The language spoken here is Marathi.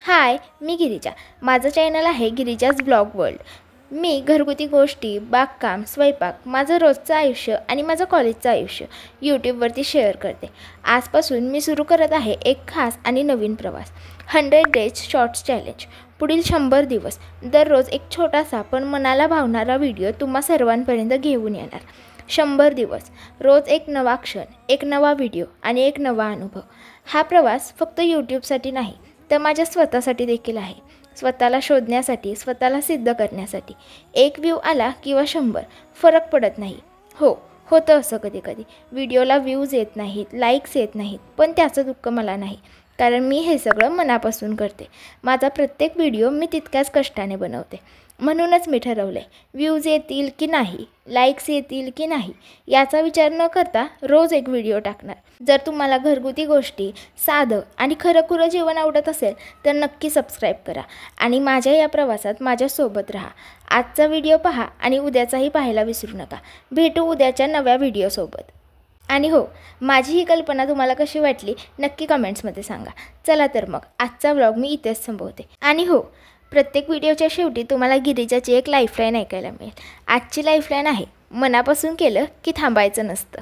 हाय, मी गिरिजा। माझं चॅनल आहे गिरिजाज ब्लॉग वर्ल्ड। मी घरगुती गोष्टी, बागकाम, स्वयंपाक, माझं रोजचं आयुष्य आणि माझं कॉलेजचं आयुष्य यूट्यूबवरती शेअर करते। आजपासून मी सुरू करत आहे एक खास आणि नवीन प्रवास, 100 डेज शॉर्ट्स चॅलेंज। पुढील 100 दिवस दररोज एक छोटासा पण मनाला भावणारा व्हिडिओ तुम्हा सर्वांपर्यंत घेऊन येणार। 100 दिवस, रोज एक नवा क्षण, एक नवा व्हिडिओ आणि एक नवा अनुभव। हा प्रवास फक्त यूट्यूबसाठी नाही तर माझ्या स्वतःसाठी देखील आहे। स्वतःला शोधण्यासाठी, स्वतःला सिद्ध करण्यासाठी। एक व्ह्यू आला किंवा 100 फरक पडत नाही। होतं असं कधी कधी व्हिडिओला व्ह्यूज येत नाहीत, लाईक्स येत नाहीत, पण त्याचं दुःख मला नाही, कारण मी हे सगळं मनापासून करते। माझा प्रत्येक व्हिडिओ मी तितक्याच कष्टाने बनवते। म्हणूनच मी ठरवले, व्ह्यूज येतील की नाही, लाईक्स येतील की नाही याचा विचार न करता रोज एक व्हिडिओ टाकणार। जर तुम्हाला घरगुती गोष्टी, साधं आणि खरंखुरं जीवन आवडत असेल तर नक्की सबस्क्राईब करा आणि माझ्या या प्रवासात माझ्यासोबत राहा। आजचा व्हिडिओ पहा आणि उद्याचाही पाहायला विसरू नका। भेटू उद्याच्या नव्या व्हिडिओसोबत। आणि माझी ही कल्पना तुम्हाला कशी वाटली नक्की कमेंट्समध्ये सांगा। चला तर मग आजचा व्लॉग मी इथेच संपवते। आणि प्रत्येक व्हिडिओच्या शेवटी तुम्हाला गिरिजाची एक लाईफलाईन ऐकायला मिळेल। आजची लाईफलाईन आहे, मनापासून केलं की थांबायचं नसतं।